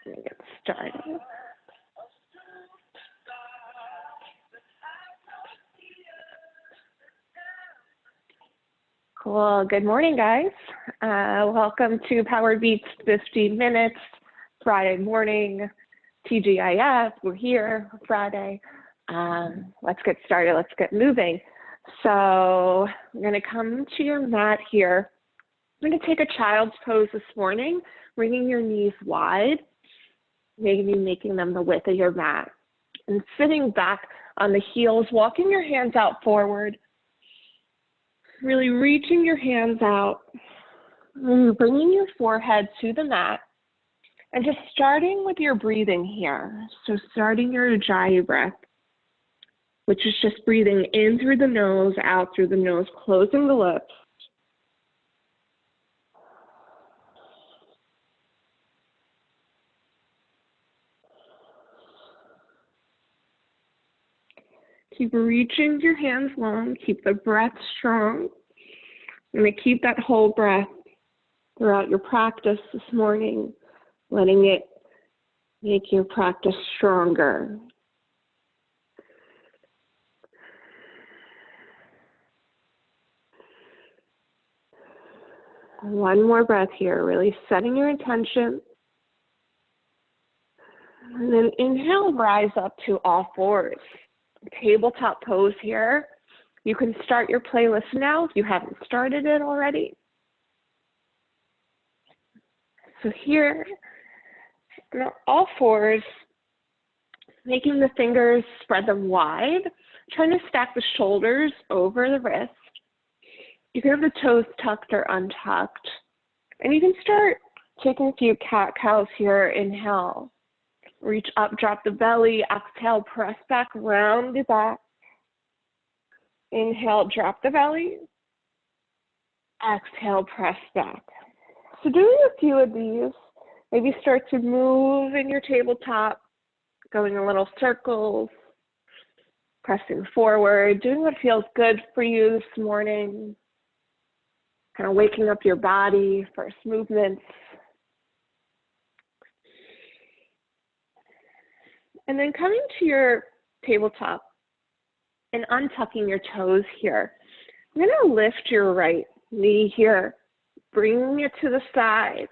Let me get started. Cool. Good morning, guys. Welcome to PowerBeats 15 Minutes, Friday morning, TGIF. We're here Friday. Let's get started. Let's get moving. So I'm going to come to your mat here. I'm going to take a child's pose this morning, bringing your knees wide, maybe making them the width of your mat. And sitting back on the heels, walking your hands out forward, really reaching your hands out, bringing your forehead to the mat, and just starting with your breathing here. So starting your Ujjayi breath, which is just breathing in through the nose, out through the nose, closing the lips. Keep reaching your hands long, keep the breath strong. I'm going to keep that whole breath throughout your practice this morning, letting it make your practice stronger. One more breath here, really setting your intention. And then inhale, rise up to all fours. Tabletop pose here. You can start your playlist now if you haven't started it already. So here, all fours, making the fingers, spread them wide, trying to stack the shoulders over the wrist. You can have the toes tucked or untucked. And you can start taking a few cat-cows here. Inhale, reach up, drop the belly. Exhale, press back, round the back. Inhale, drop the belly. Exhale, press back. So doing a few of these, maybe start to move in your tabletop, going in little circles, pressing forward, doing what feels good for you this morning. Kind of waking up your body, first movements. And then coming to your tabletop and untucking your toes here. I'm going to lift your right knee here, bringing it to the side.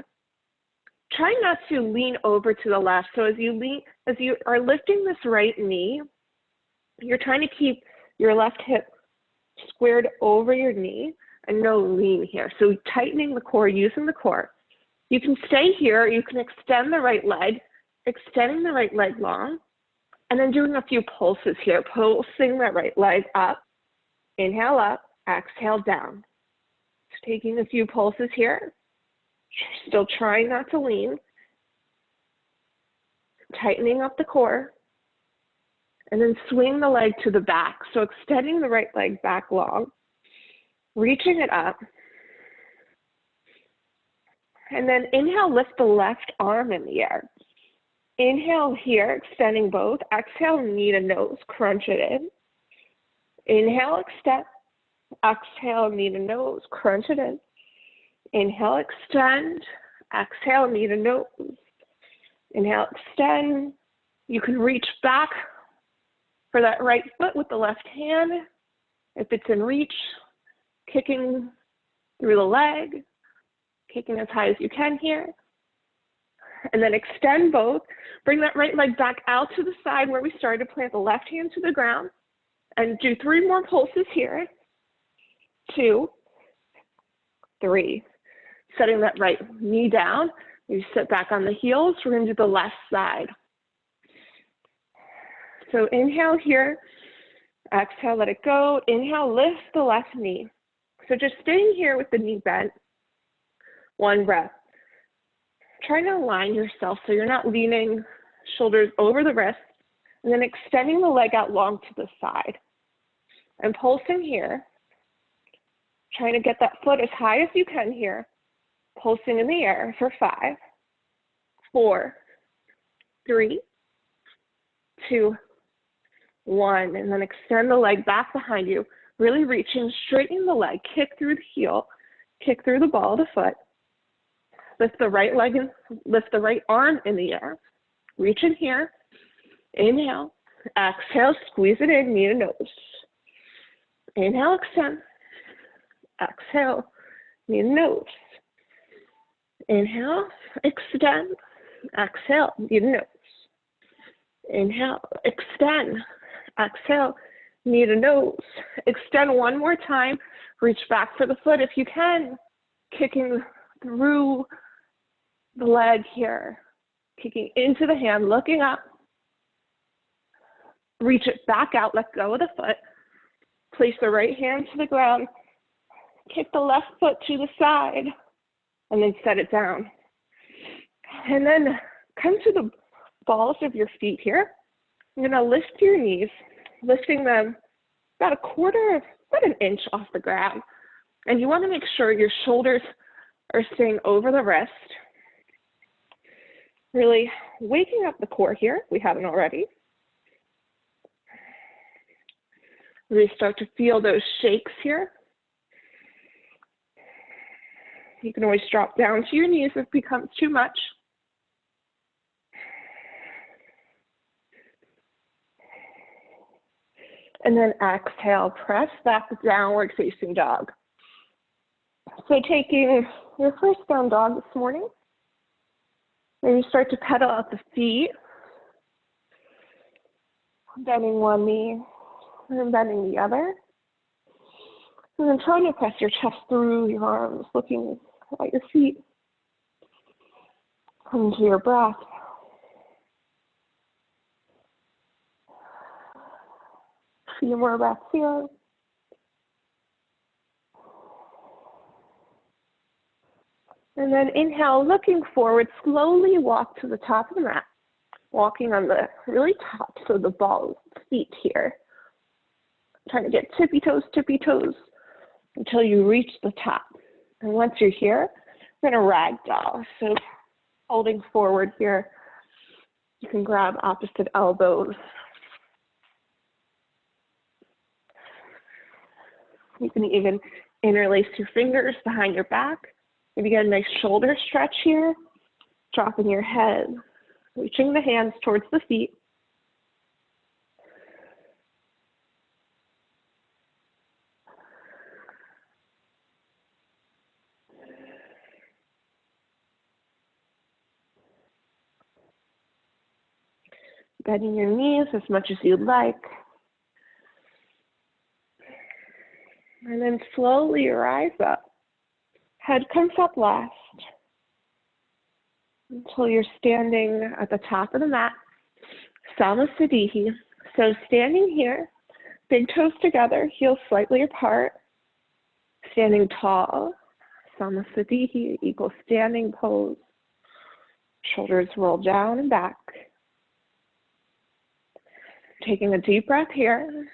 Try not to lean over to the left. So as you are lifting this right knee, you're trying to keep your left hip squared over your knee and no lean here. So tightening the core, using the core. You can stay here, you can extend the right leg, extending the right leg long, and then doing a few pulses here, pulsing that right leg up, inhale up, exhale down. So taking a few pulses here, still trying not to lean, tightening up the core, and then swing the leg to the back. So extending the right leg back long, reaching it up, and then inhale, lift the left arm in the air. Inhale here, extending both. Exhale, knee to nose, crunch it in. Inhale, extend. Exhale, knee to nose, crunch it in. Inhale, extend. Exhale, knee to nose. Inhale, extend. You can reach back for that right foot with the left hand. If it's in reach, kicking through the leg, kicking as high as you can here. And then extend both. Bring that right leg back out to the side where we started. Plant the left hand to the ground. And do 3 more pulses here. 2, 3. Setting that right knee down. You sit back on the heels. We're going to do the left side. So inhale here. Exhale, let it go. Inhale, lift the left knee. So just staying here with the knee bent. 1 breath. Try to align yourself so you're not leaning shoulders over the wrist, and then extending the leg out long to the side. And pulsing here, trying to get that foot as high as you can here, pulsing in the air for 5, 4, 3, 2, 1, and then extend the leg back behind you, really reaching, straightening the leg, kick through the heel, kick through the ball of the foot. Lift the right leg and lift the right arm in the air. Reach in here. Inhale. Exhale, squeeze it in, knee to nose. Inhale, extend. Exhale, knee to nose. Inhale, extend. Exhale, knee to nose. Inhale, extend. Exhale, knee to nose. Extend one more time. Reach back for the foot if you can. Kicking through the leg here. Kicking into the hand, looking up. Reach it back out, let go of the foot. Place the right hand to the ground. Kick the left foot to the side. And then set it down. And then come to the balls of your feet here. You're going to lift your knees, lifting them about about an inch off the ground. And you want to make sure your shoulders are staying over the wrist. Really waking up the core here, we haven't already. Really start to feel those shakes here. You can always drop down to your knees if it becomes too much. And then exhale, press back to downward facing dog. So taking your first down dog this morning, maybe start to pedal out the feet, bending one knee and bending the other. And then trying to press your chest through your arms, looking at your feet. Come to your breath. A few more breaths here. And then inhale, looking forward, slowly walk to the top of the mat. Walking on the really tops of the balls, feet here. Trying to get tippy toes until you reach the top. And once you're here, we're going to ragdoll. So holding forward here, you can grab opposite elbows. You can even interlace your fingers behind your back. Maybe get a nice shoulder stretch here. Dropping your head, reaching the hands towards the feet. Bending your knees as much as you'd like. And then slowly rise up. Head comes up last until you're standing at the top of the mat. Samasthiti. So standing here, big toes together, heels slightly apart. Standing tall. Samasthiti equals standing pose. Shoulders roll down and back. Taking a deep breath here.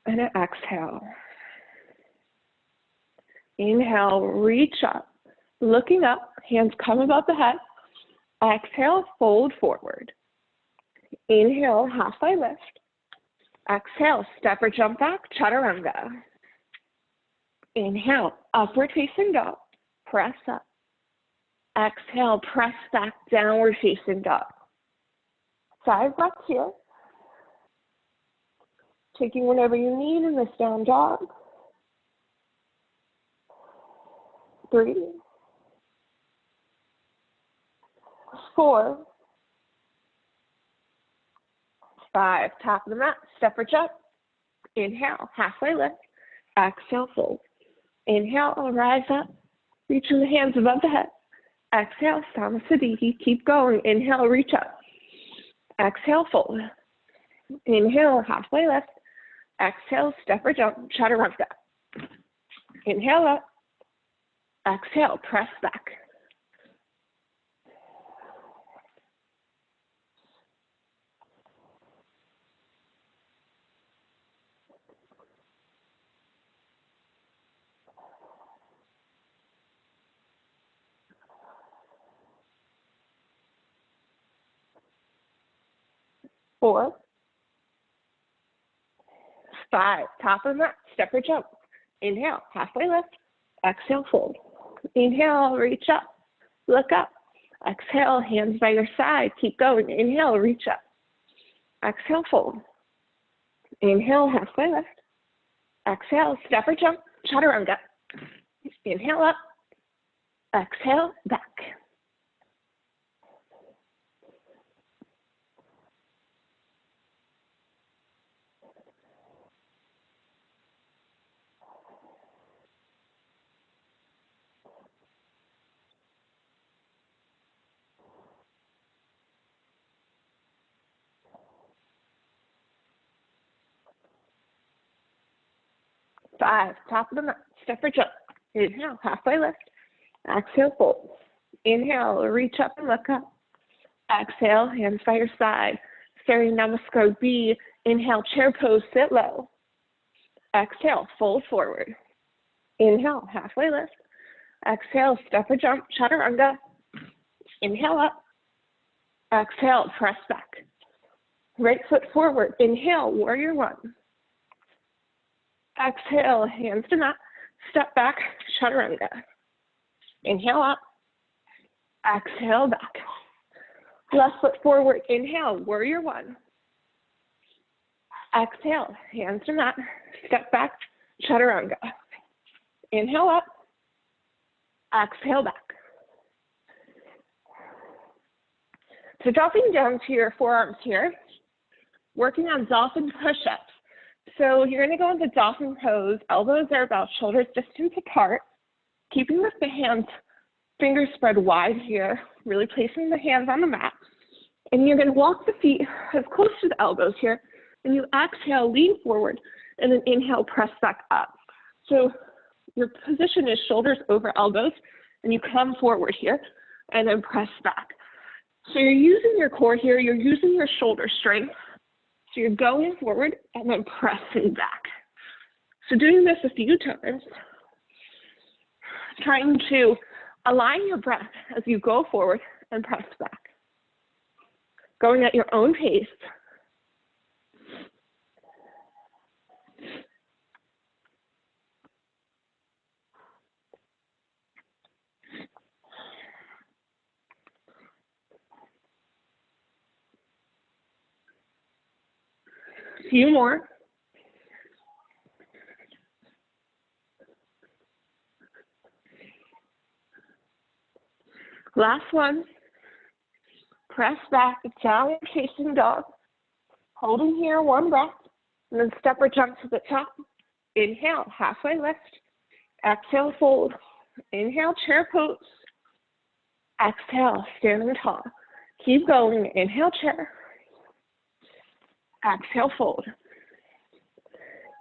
And an exhale. Inhale, reach up. Looking up, hands come above the head. Exhale, fold forward. Inhale, halfway lift. Exhale, step or jump back, chaturanga. Inhale, upward facing dog. Press up. Exhale, press back, downward facing dog. 5 breaths here. Taking whatever you need in this down dog. 3, 4, 5. Top of the mat, step or jump. Inhale, halfway lift. Exhale, fold. Inhale, rise up. Reaching the hands above the head. Exhale, Samasthiti. Keep going. Inhale, reach up. Exhale, fold. Inhale, halfway lift. Exhale, step or jump, chaturanga. Inhale up. Exhale, press back. Four, 5. Top of the mat, step or jump. Inhale, halfway lift. Exhale, fold. Inhale, reach up, look up. Exhale, hands by your side. Keep going. Inhale, reach up. Exhale, fold. Inhale, halfway lift. Exhale, step or jump, chaturanga. Inhale up. Exhale, back. Five, top of the mat, step or jump. Inhale, halfway lift. Exhale, fold. Inhale, reach up and look up. Exhale, hands by your side. Starting Namaskar B. Inhale, chair pose, sit low. Exhale, fold forward. Inhale, halfway lift. Exhale, step or jump, chaturanga. Inhale up. Exhale, press back. Right foot forward. Inhale, warrior one. Exhale, hands to mat. Step back, chaturanga. Inhale up. Exhale, back. Left foot forward. Inhale, warrior one. Exhale, hands to mat. Step back, chaturanga. Inhale up. Exhale, back. So dropping down to your forearms here, working on dolphin push-ups. So you're going to go into Dolphin Pose. Elbows are about shoulder distance apart. Keeping with the hands, fingers spread wide here, really placing the hands on the mat. And you're going to walk the feet as close to the elbows here. And you exhale, lean forward, and then inhale, press back up. So your position is shoulders over elbows, and you come forward here, and then press back. So you're using your core here, you're using your shoulder strength. So you're going forward and then pressing back. So doing this a few times, trying to align your breath as you go forward and press back. Going at your own pace. A few more. Last one. Press back, downward facing dog. Holding here, one breath, and then step or jump to the top. Inhale, halfway lift. Exhale, fold. Inhale, chair pose. Exhale, standing tall. Keep going. Inhale, chair. Exhale, fold.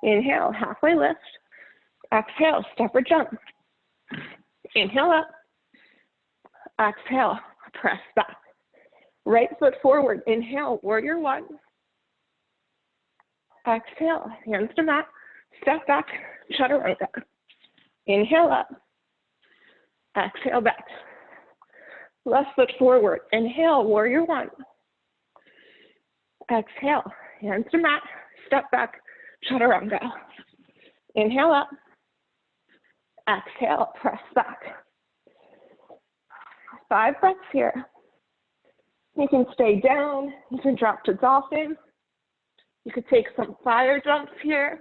Inhale, halfway lift. Exhale, step or jump. Inhale up. Exhale, press back. Right foot forward. Inhale, warrior one. Exhale, hands to mat. Step back, chaturanga. Inhale up. Exhale back. Left foot forward. Inhale, warrior one. Exhale, hands to mat. Step back, chaturanga. Inhale up. Exhale, press back. 5 breaths here. You can stay down. You can drop to dolphin. You could take some fire jumps here.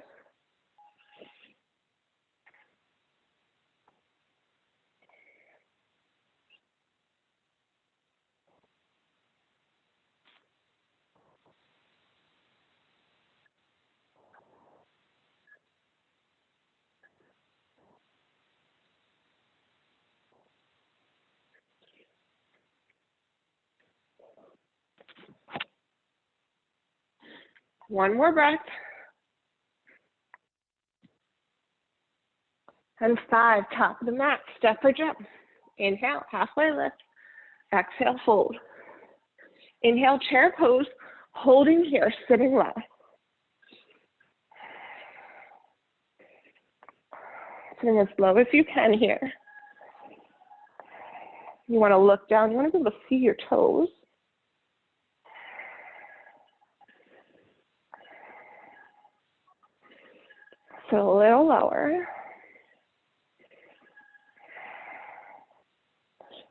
One more breath. And 5, top of the mat, step or jump. Inhale, halfway lift. Exhale, fold. Inhale, chair pose, holding here, sitting low. Sitting as low as you can here. You want to look down. You want to be able to see your toes. So a little lower.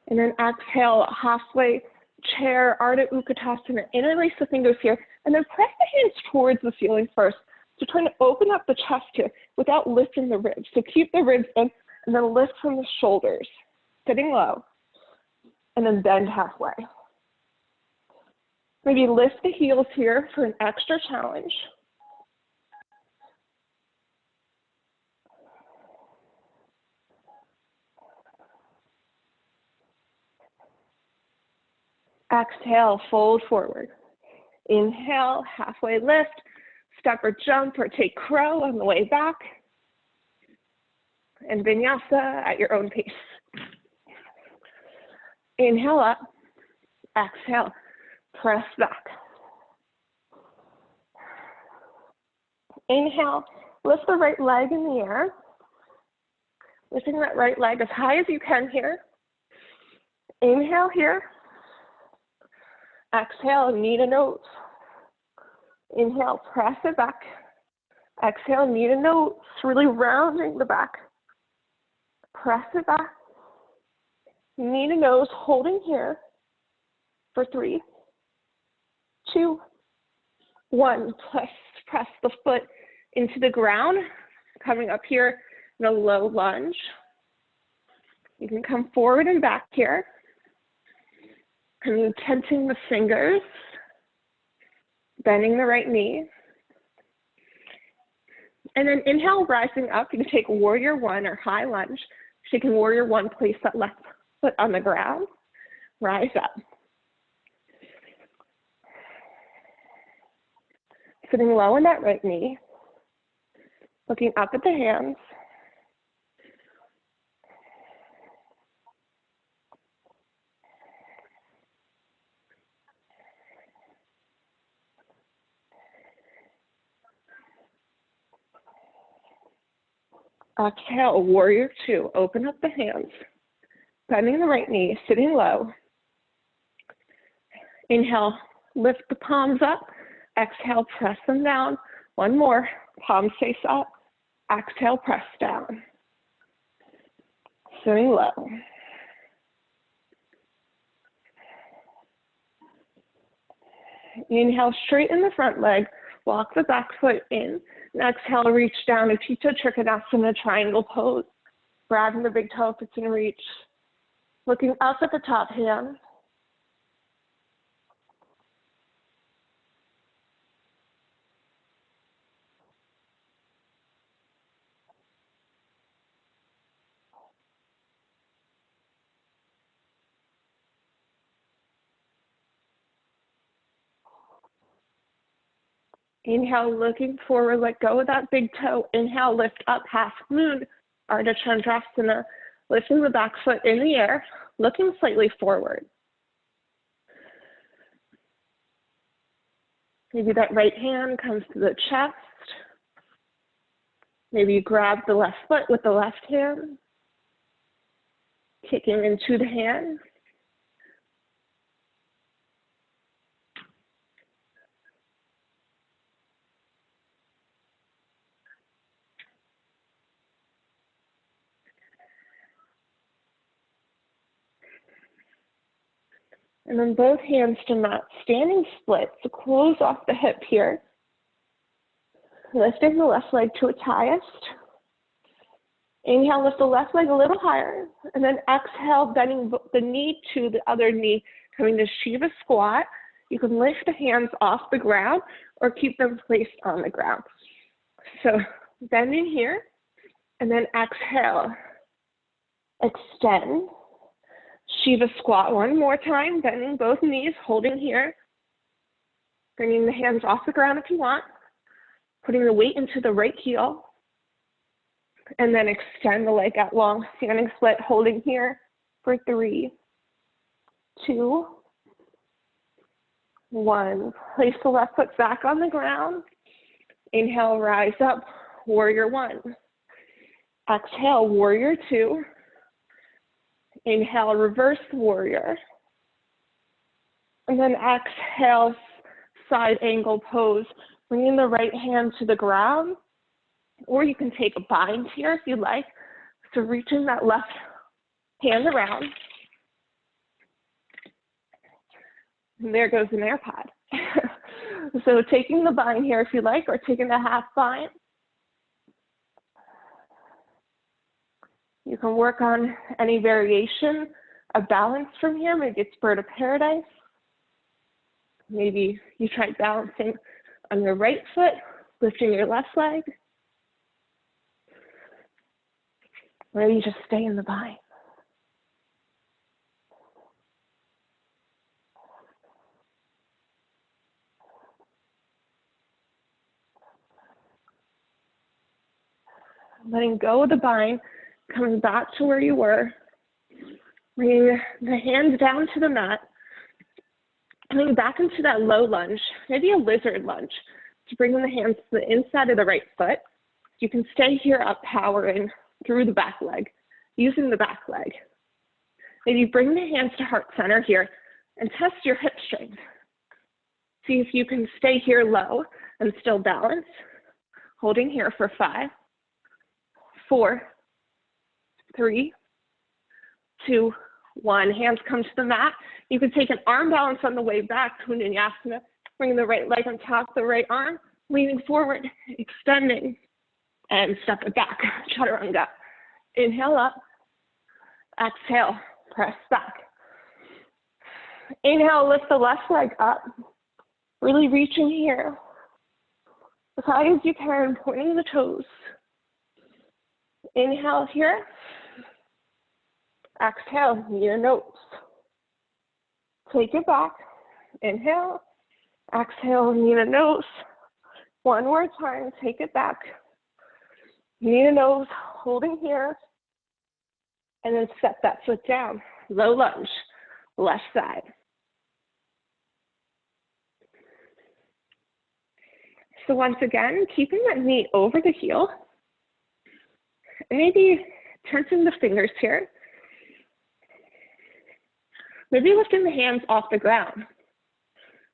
And then exhale, halfway chair, Ardha Utkatasana. Interlace the fingers here, and then press the hands towards the ceiling first. So trying to open up the chest here without lifting the ribs. So keep the ribs in, and then lift from the shoulders, sitting low, and then bend halfway. Maybe lift the heels here for an extra challenge. Exhale, fold forward. Inhale, halfway lift, step or jump or take crow on the way back. And vinyasa at your own pace. Inhale up, exhale, press back. Inhale, lift the right leg in the air. Lifting that right leg as high as you can here. Inhale here. Exhale, knee to nose. Inhale, press it back. Exhale, knee to nose, really rounding the back. Press it back. Knee to nose, holding here for 3, 2, 1. Press the foot into the ground, coming up here in a low lunge. You can come forward and back here. And tenting the fingers, bending the right knee. And then inhale, rising up. You can take warrior 1 or high lunge. Taking warrior 1, place that left foot on the ground. Rise up. Sitting low in that right knee. Looking up at the hands. Exhale, warrior 2. Open up the hands. Bending the right knee, sitting low. Inhale, lift the palms up. Exhale, press them down. One more, palms face up. Exhale, press down. Sitting low. Inhale, straighten the front leg. Walk the back foot in. And exhale, reach down, Utthita Trikonasana, triangle pose. Grabbing the big toe if it's in reach. Looking up at the top hand. Inhale, looking forward, let go of that big toe. Inhale, lift up, half moon, Ardha Chandrasana. Lifting the back foot in the air, looking slightly forward. Maybe that right hand comes to the chest. Maybe you grab the left foot with the left hand, kicking into the hand. And then both hands to mat, standing split, so close off the hip here. Lifting the left leg to its highest. Inhale, lift the left leg a little higher, and then exhale, bending the knee to the other knee, coming to Shiva squat. You can lift the hands off the ground or keep them placed on the ground. So bending here, and then exhale, extend. Shiva squat one more time, bending both knees, holding here. Bringing the hands off the ground if you want. Putting the weight into the right heel. And then extend the leg out long, standing split, holding here for 3, 2, 1. Place the left foot back on the ground. Inhale, rise up, warrior 1. Exhale, warrior 2. Inhale, reverse warrior. And then exhale, side angle pose. Bringing the right hand to the ground. Or you can take a bind here if you like. So reaching that left hand around. And there goes an AirPod. So taking the bind here if you like, or taking the half bind. You can work on any variation of balance from here. Maybe it's bird of paradise. Maybe you try balancing on your right foot, lifting your left leg. Or you just stay in the bind. Letting go of the bind, coming back to where you were. Bringing the hands down to the mat. Coming back into that low lunge, maybe a lizard lunge. So bringing the hands to the inside of the right foot. You can stay here up, powering through the back leg, using the back leg. Maybe bring the hands to heart center here and test your hip strength. See if you can stay here low and still balance. Holding here for 5, 4, 3, 2, 1. Hands come to the mat. You can take an arm balance on the way back to Vinyasana. Bring the right leg on top of the right arm, leaning forward, extending, and step it back, chaturanga. Inhale up, exhale, press back. Inhale, lift the left leg up, really reaching here. As high as you can, pointing the toes. Inhale here. Exhale, knee to nose. Take it back. Inhale. Exhale, knee to nose. One more time, take it back. Knee to nose, holding here. And then set that foot down. Low lunge, left side. So once again, keeping that knee over the heel. Maybe tensing the fingers here. Maybe lifting the hands off the ground.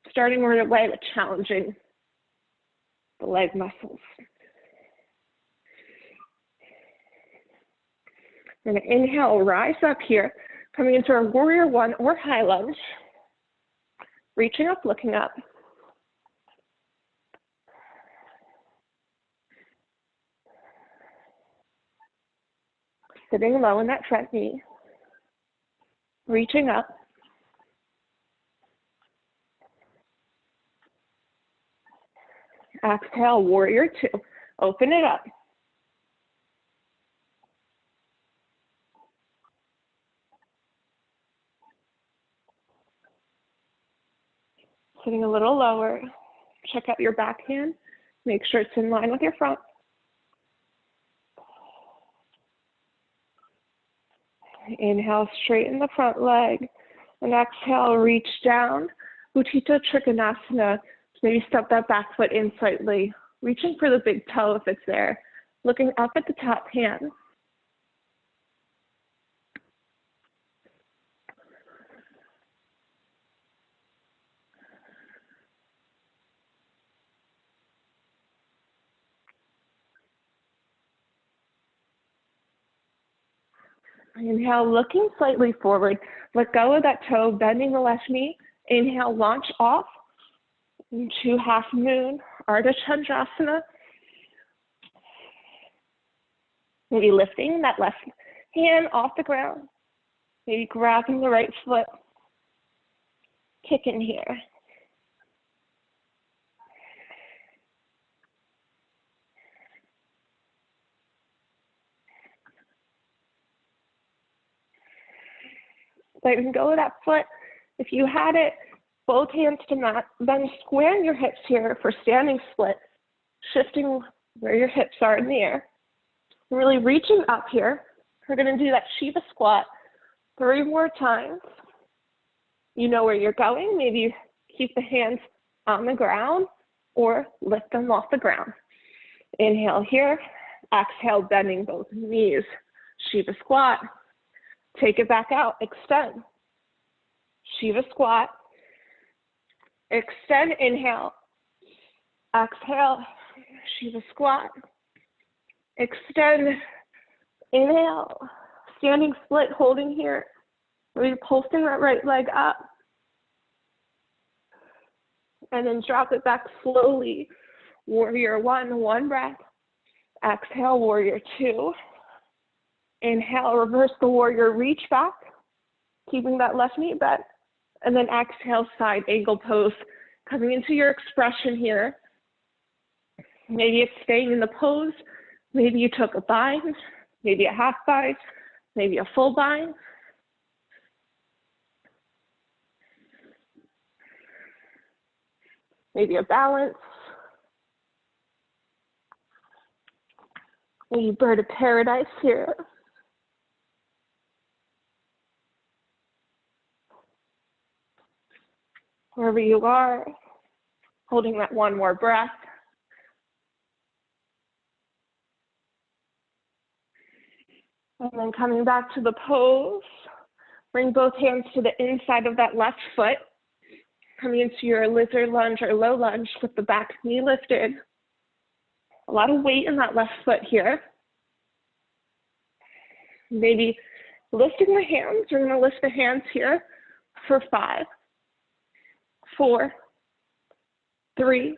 Starting right away with challenging the leg muscles. We're going to inhale, rise up here, coming into our warrior one or high lunge. Reaching up, looking up. Sitting low in that front knee. Reaching up. Exhale, warrior two. Open it up. Sitting a little lower. Check out your backhand. Make sure it's in line with your front. Inhale, straighten the front leg. And exhale, reach down. Utthita Trikonasana. Maybe step that back foot in slightly. Reaching for the big toe if it's there. Looking up at the top hand. Inhale, looking slightly forward. Let go of that toe, bending the left knee. Inhale, launch off into half moon, Ardha Chandrasana. Maybe lifting that left hand off the ground. Maybe grabbing the right foot. Kicking here. Letting go of that foot. If you had it, both hands to mat, then squaring your hips here for standing split, shifting where your hips are in the air. Really reaching up here. We're going to do that Shiva squat 3 more times. You know where you're going. Maybe keep the hands on the ground or lift them off the ground. Inhale here. Exhale, bending both knees. Shiva squat. Take it back out. Extend. Shiva squat. Extend, inhale. Exhale, Shiva squat. Extend, inhale. Standing split, holding here. Maybe pulsing that right leg up. And then drop it back slowly. Warrior one, one breath. Exhale, warrior two. Inhale, reverse the warrior, reach back, keeping that left knee bent. And then exhale, side angle pose. Coming into your expression here. Maybe it's staying in the pose. Maybe you took a bind, maybe a half bind, maybe a full bind. Maybe a balance. Maybe bird of paradise here. Wherever you are, holding that one more breath. And then coming back to the pose, bring both hands to the inside of that left foot. Coming into your lizard lunge or low lunge with the back knee lifted. A lot of weight in that left foot here. Maybe lifting the hands. We're going to lift the hands here for 5, 4, 3,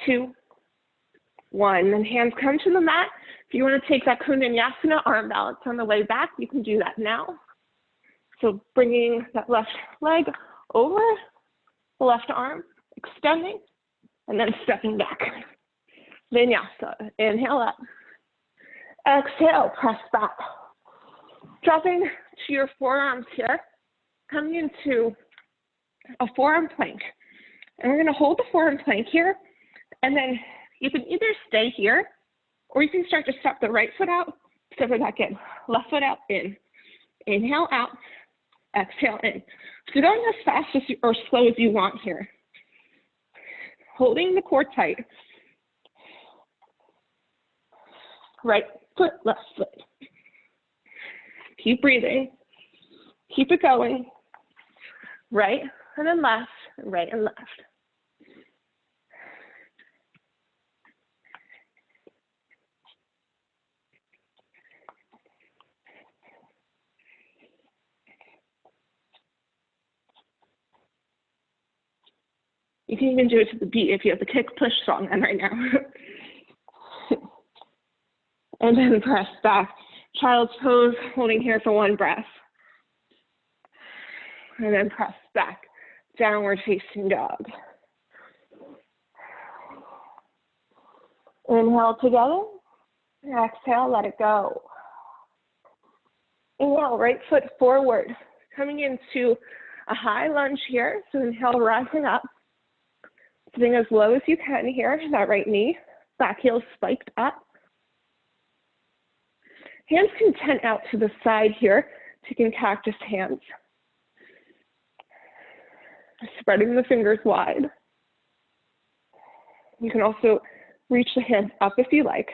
2, 1. Then hands come to the mat. If you want to take that Kundanyasana arm balance on the way back, you can do that now. So bringing that left leg over the left arm, extending, and then stepping back. Vinyasa. Inhale up. Exhale, press back. Dropping to your forearms here, coming into a forearm plank. And we're going to hold the forearm plank here, and then you can either stay here, or you can start to step the right foot out, step it back in. Left foot out, in. Inhale out, exhale in. So going as fast as or slow as you want here. Holding the core tight. Right foot, left foot. Keep breathing. Keep it going. Right and then left, right and left. You can even do it to the beat if you have the kick push song on right now. And then press back. Child's pose, holding here for 1 breath. And then press back. Downward facing dog. Inhale together. Exhale, let it go. Inhale, right foot forward. Coming into a high lunge here. So inhale, rising up. Sitting as low as you can here, that right knee. Back heel spiked up. Hands can tent out to the side here, taking cactus hands. Spreading the fingers wide. You can also reach the hands up if you like.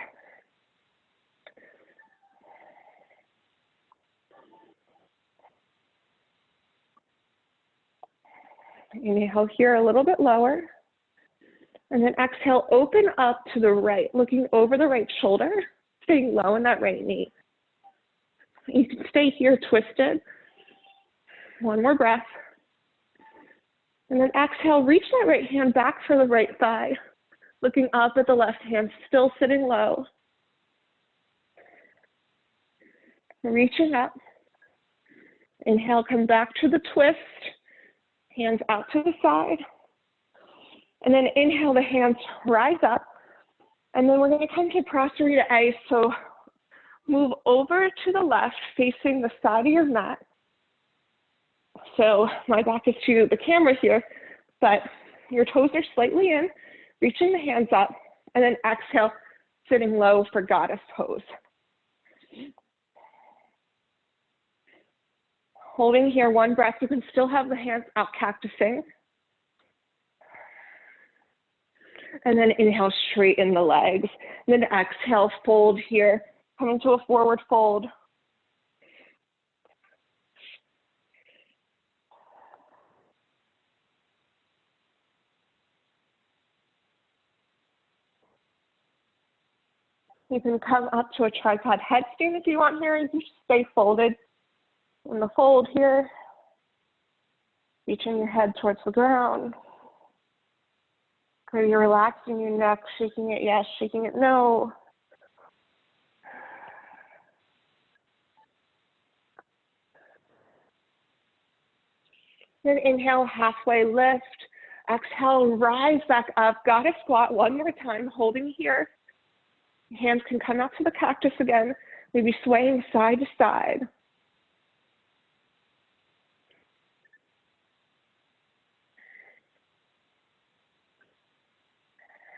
Inhale here a little bit lower. And then exhale, open up to the right, looking over the right shoulder, staying low in that right knee. You can stay here twisted. 1 more breath. And then exhale, reach that right hand back for the right thigh, looking up at the left hand, still sitting low. Reaching up. Inhale, come back to the twist. Hands out to the side. And then inhale, the hands rise up. And then we're going to come to Prasarita A. So move over to the left, facing the side of your mat. So my back is to the camera here, but your toes are slightly in, reaching the hands up, and then exhale, sitting low for goddess pose. Holding here 1 breath, you can still have the hands out cactusing. And then inhale, straighten the legs. And then exhale, fold here, coming to a forward fold. You can come up to a tripod headstand if you want here. You can just stay folded in the fold here. Reaching your head towards the ground. Are you relaxing your neck, shaking it yes, shaking it no? Then inhale, halfway lift. Exhale, rise back up. Goddess squat one more time, holding here. Hands can come out to the cactus again, maybe swaying side to side.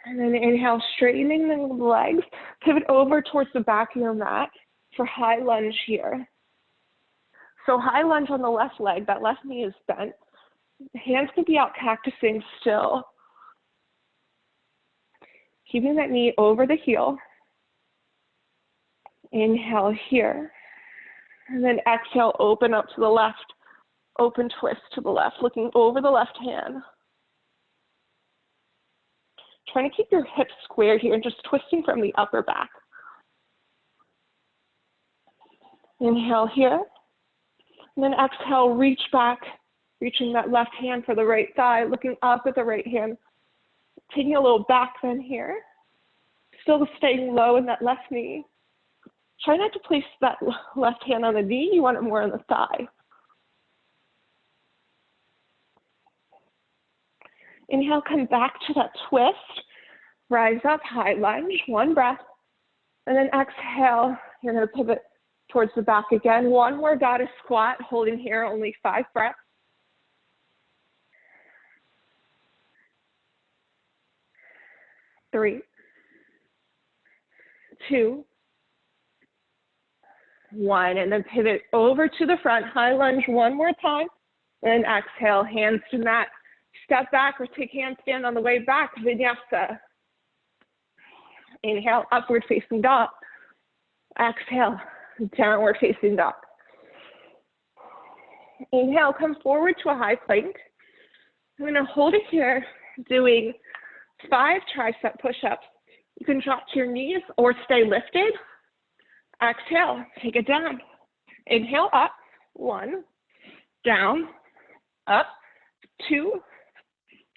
And then inhale, straightening the legs. Pivot over towards the back of your mat for high lunge here. So high lunge on the left leg, that left knee is bent. Hands could be out cactusing still. Keeping that knee over the heel. Inhale here. And then exhale, open up to the left. Open twist to the left, looking over the left hand. Trying to keep your hips squared here and just twisting from the upper back. Inhale here. And then exhale, reach back, reaching that left hand for the right thigh, looking up at the right hand. Taking a little back bend here. Still staying low in that left knee. Try not to place that left hand on the knee. You want it more on the thigh. Inhale, come back to that twist. Rise up, high lunge, one breath. And then exhale, you're going to pivot towards the back again. One more goddess squat, holding here, only 5 breaths. Three, two, one, and then pivot over to the front, high lunge one more time. Then exhale, hands to mat. Step back or take handstand on the way back, vinyasa. Inhale, upward facing dog. Exhale, downward facing dog. Inhale, come forward to a high plank. I'm going to hold it here, doing 5 tricep push-ups. You can drop to your knees or stay lifted. Exhale, take it down. Inhale, up, 1, down, up, 2,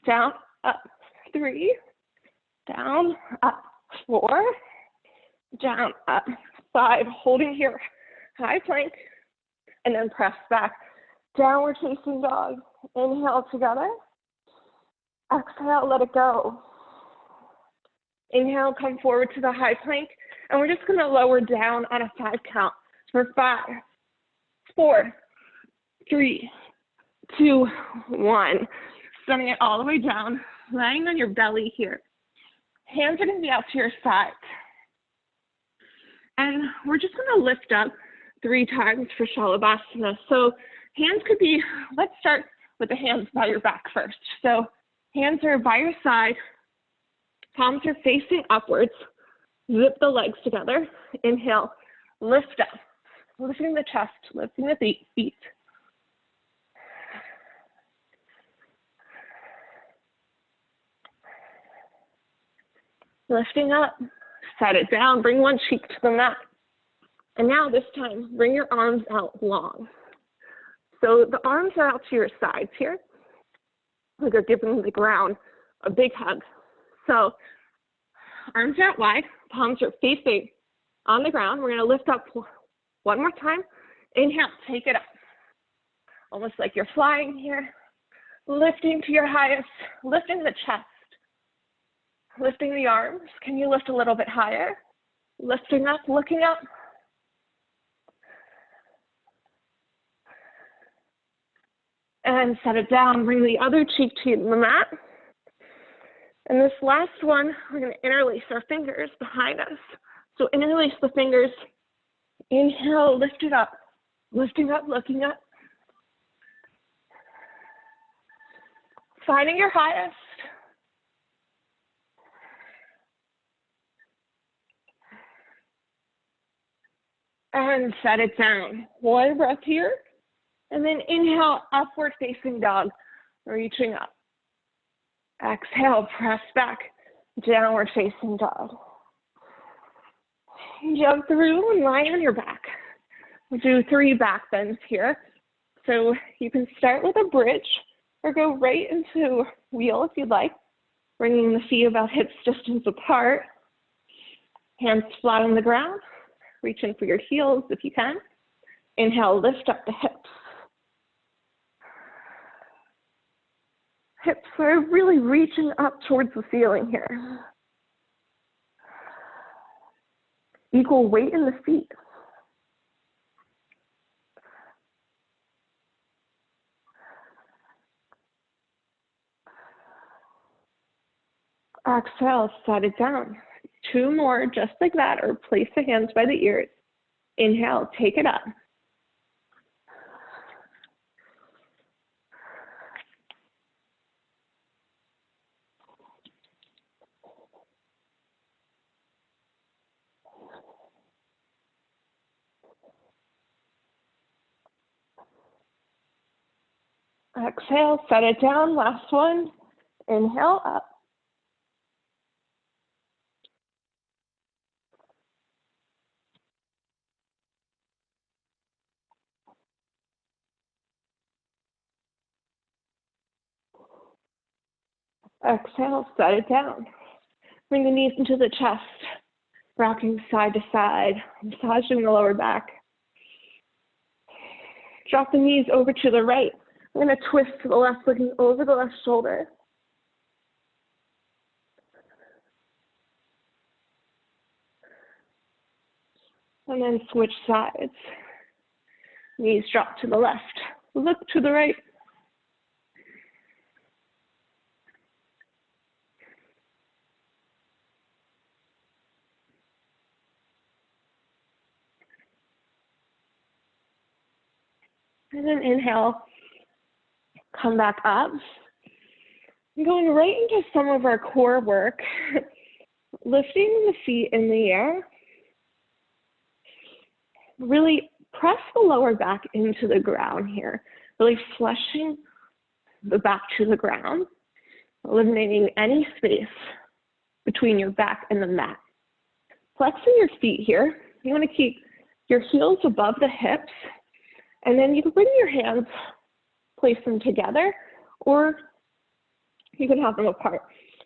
down, up, 3, down, up, 4, down, up, 5. Holding here, high plank, and then press back. Downward facing dog. Inhale together. Exhale, let it go. Inhale, come forward to the high plank, and we're just going to lower down on a 5 count for 5, 4, 3, 2, 1. Sending it all the way down, laying on your belly here. Hands are going to be out to your sides. And we're just going to lift up 3 times for Shalabhasana. So hands could be, let's start with the hands by your back first. So hands are by your side, palms are facing upwards. Zip the legs together. Inhale, lift up, lifting the chest, lifting the feet. Lifting up, set it down, bring one cheek to the mat. And now this time, bring your arms out long. So the arms are out to your sides here. Like you're giving the ground a big hug. So arms out wide, palms are facing on the ground. We're going to lift up one more time. Inhale, take it up. Almost like you're flying here. Lifting to your highest, lifting the chest. Lifting the arms. Can you lift a little bit higher? Lifting up, looking up. And set it down. Bring the other cheek to the mat. And this last one, we're going to interlace our fingers behind us. So interlace the fingers. Inhale, lift it up. Lifting up, looking up. Finding your highest. And set it down. One breath here. And then inhale, upward facing dog, reaching up. Exhale, press back, downward facing dog. Jump through and lie on your back. We'll do 3 back bends here. So you can start with a bridge or go right into wheel if you'd like. Bringing the feet about hips distance apart. Hands flat on the ground. Reach in for your heels if you can. Inhale, lift up the hips. Hips are really reaching up towards the ceiling here. Equal weight in the feet. Exhale, set it down. 2 more, just like that, or place the hands by the ears. Inhale, take it up. Exhale, set it down. Last one. Inhale, up. Exhale, set it down. Bring the knees into the chest, rocking side to side, massaging the lower back. Drop the knees over to the right. I'm going to twist to the left, looking over the left shoulder. And then switch sides. Knees drop to the left, look to the right. And then inhale, come back up. I'm going right into some of our core work, lifting the feet in the air. Really press the lower back into the ground here, really flushing the back to the ground, eliminating any space between your back and the mat. Flexing your feet here. You want to keep your heels above the hips, and then you can bring your hands, place them together, or you can have them apart.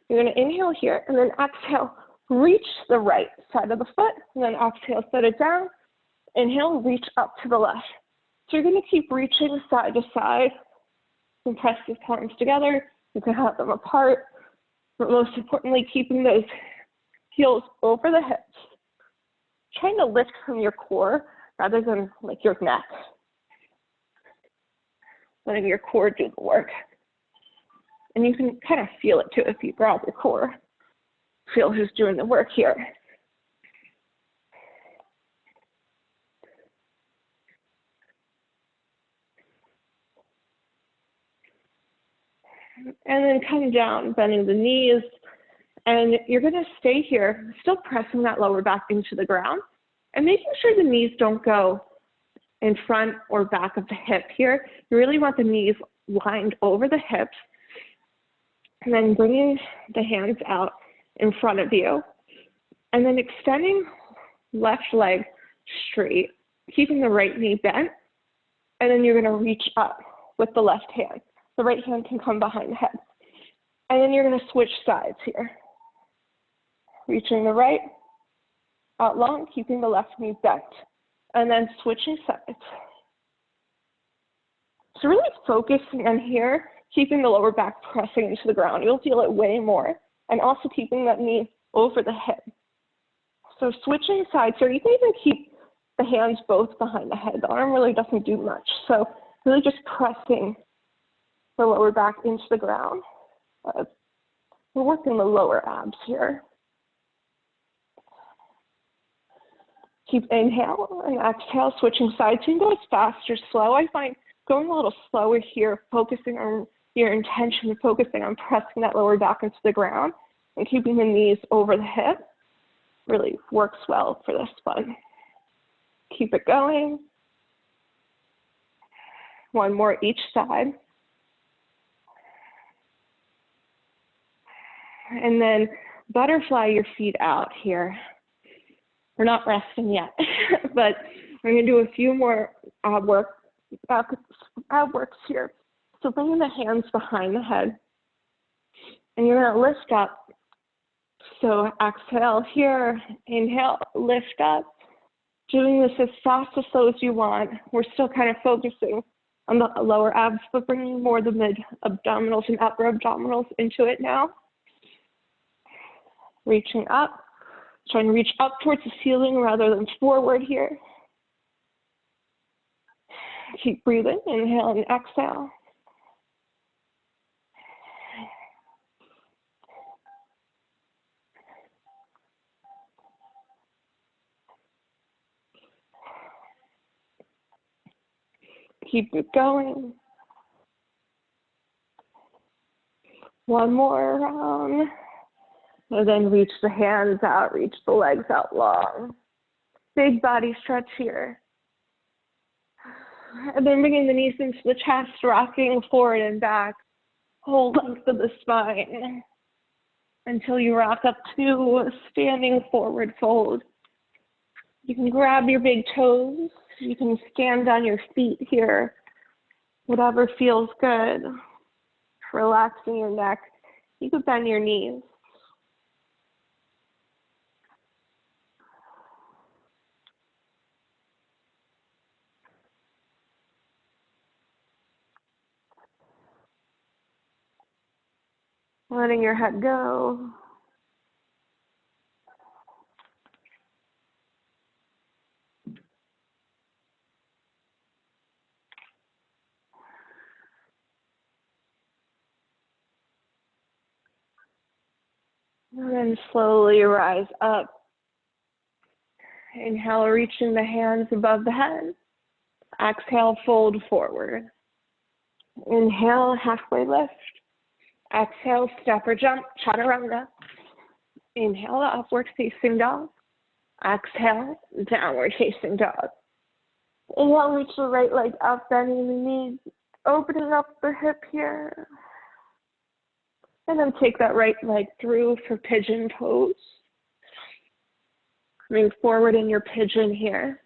You're going to inhale here, and then exhale, reach the right side of the foot, and then exhale, set it down. Inhale, reach up to the left. So you're going to keep reaching side to side. You can press these palms together. You can have them apart. But most importantly, keeping those heels over the hips. Trying to lift from your core rather than like your neck. Letting your core do the work. And you can kind of feel it too if you grab your core. Feel who's doing the work here. And then come down, bending the knees. And you're going to stay here, still pressing that lower back into the ground. And making sure the knees don't go in front or back of the hip here. You really want the knees lined over the hips. And then bringing the hands out in front of you. And then extending left leg straight, keeping the right knee bent. And then you're going to reach up with the left hand. The right hand can come behind the head. And then you're going to switch sides here. Reaching the right, out long, keeping the left knee bent. And then switching sides. So really focusing on here, keeping the lower back pressing into the ground. You'll feel it way more. And also keeping that knee over the hip. So switching sides here, you can even keep the hands both behind the head. The arm really doesn't do much. So really just pressing the lower back into the ground. We're working the lower abs here. Keep inhale and exhale, switching sides. You can go as fast or slow. I find going a little slower here, focusing on your intention, focusing on pressing that lower back into the ground and keeping the knees over the hip really works well for this one. Keep it going. One more each side. And then butterfly your feet out here. We're not resting yet, but we're going to do a few more ab works here. So bringing the hands behind the head And you're going to lift up. So exhale here, inhale, lift up. Doing this as fast or slow as you want. We're still kind of focusing on the lower abs, but bringing more of the mid-abdominals and upper abdominals into it now. Reaching up. Trying to reach up towards the ceiling rather than forward here. Keep breathing. Inhale and exhale. Keep it going. One more round. And then reach the hands out, reach the legs out long. Big body stretch here. And then bringing the knees into the chest, rocking forward and back. Whole length of the spine until you rock up to a standing forward fold. You can grab your big toes. You can stand on your feet here. Whatever feels good. Relaxing your neck. You could bend your knees. Letting your head go. And then slowly rise up. Inhale, reaching the hands above the head. Exhale, fold forward. Inhale, halfway lift. Exhale, step or jump, chaturanga. Inhale, upward facing dog. Exhale, downward facing dog. Inhale, reach the right leg up, bending the knees, opening up the hip here. And then take that right leg through for pigeon pose. Coming forward in your pigeon here.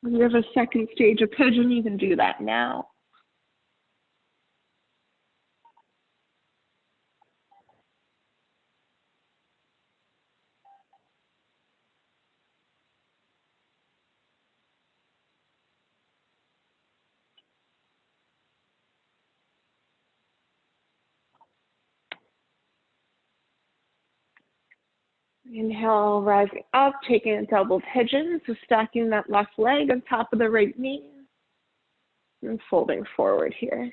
If you have a second stage of pigeon, you can do that now. Inhale, rising up, taking a double pigeon, so stacking that left leg on top of the right knee, and folding forward here.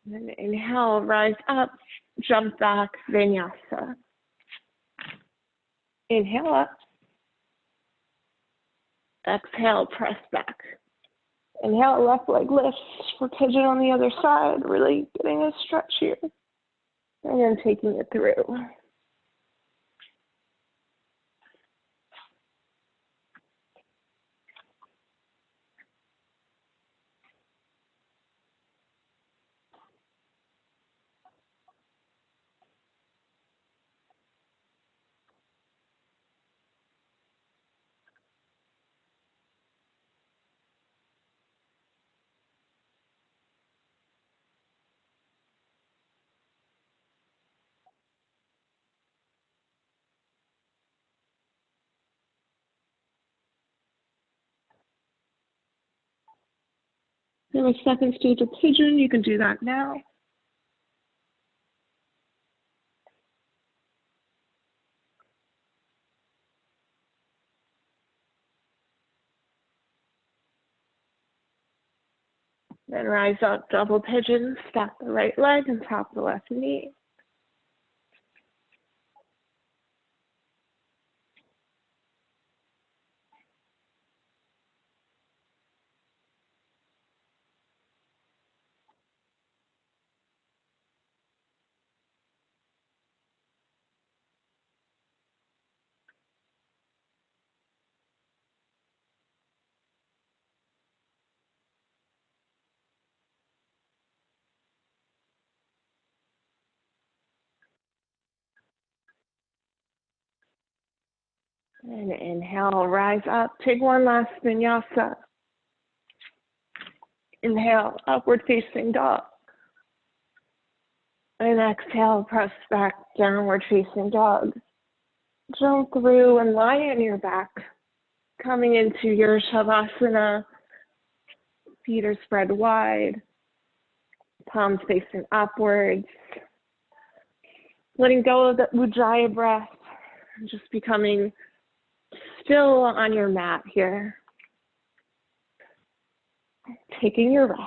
And then inhale, rise up, jump back, vinyasa. Inhale up. Exhale, press back. Inhale, left leg lifts for pigeon on the other side, really getting a stretch here. And then taking it through. In a second stage of pigeon, you can do that now. Then rise up, double pigeon, stack the right leg and tap the left knee. And inhale, rise up, take one last vinyasa. Inhale, upward facing dog. And exhale, press back, downward facing dog. Jump through and lie on your back. Coming into your Shavasana, feet are spread wide, palms facing upwards. Letting go of the Ujjayi breath, just becoming still on your mat here. Taking your rest.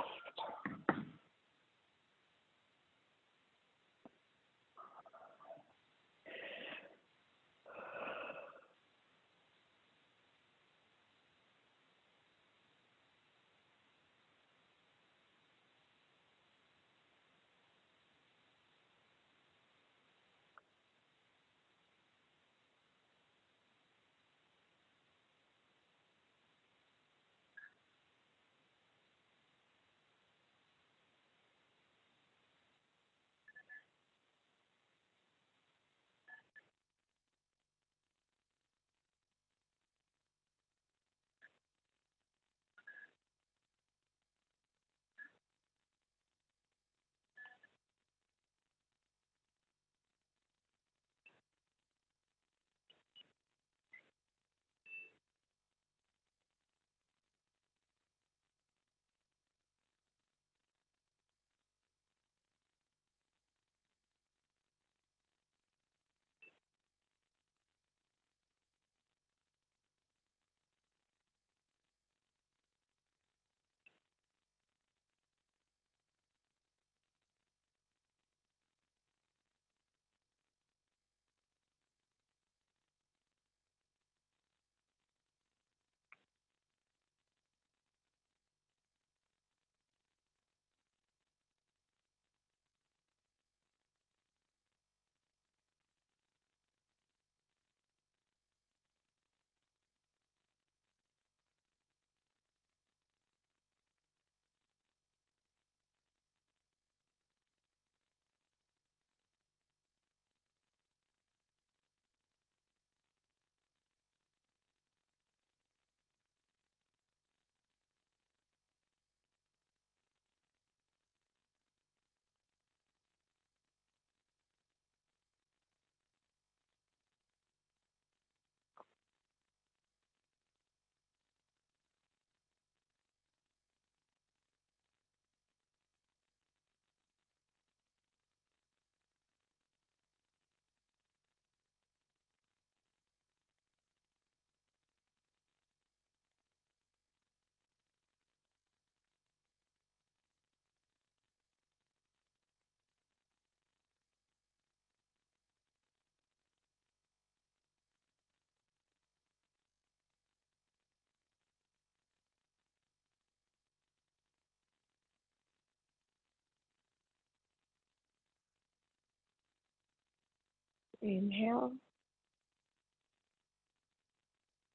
Inhale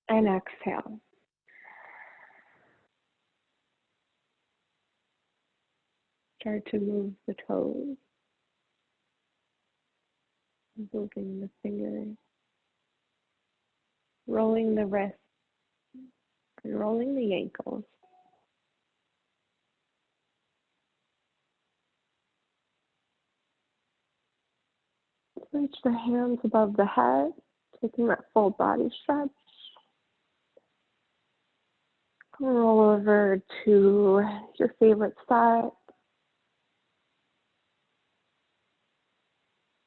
and exhale. Start to move the toes, moving the fingers, rolling the wrists, and rolling the ankles. Reach the hands above the head, taking that full body stretch. Roll over to your favorite side,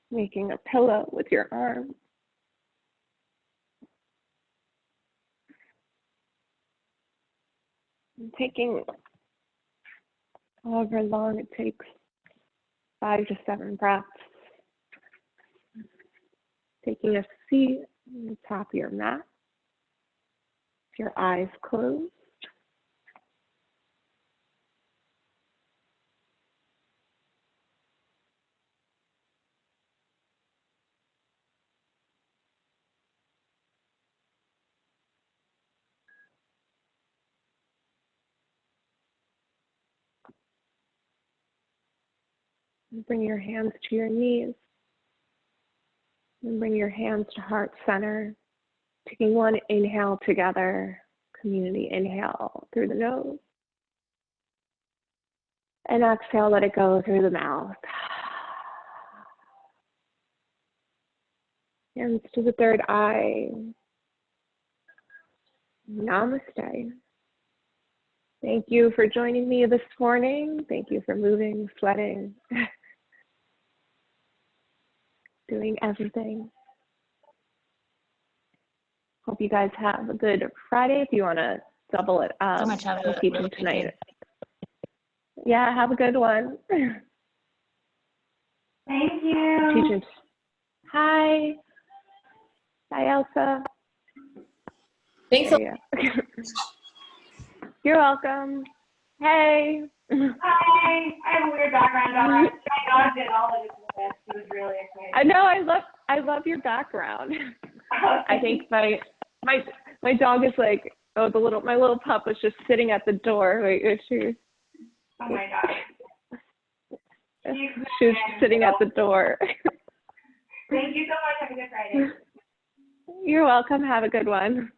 making a pillow with your arm. And taking however long it takes, 5 to 7 breaths. Taking a seat on the top of your mat, your eyes closed. And bring your hands to your knees. And bring your hands to heart center. Taking one inhale together, community inhale through the nose. And exhale, let it go through the mouth. Hands to the third eye. Namaste. Thank you for joining me this morning. Thank you for moving, sweating, doing everything. Hope you guys have a good Friday. If you want to double it up, So much. Have I'm a teaching really tonight. Yeah, have a good one. Thank you. Teaching. Hi. Hi, Elsa. Thanks. You're welcome. Hey. Hi. I have a weird background. My dog did all of this. He was really excited. I know. I love your background. I think my dog is like, oh, my little pup was just sitting at the door. Wait, she. Oh my God. She was sitting at the door. Thank you so much. Have a good Friday. You're welcome. Have a good one.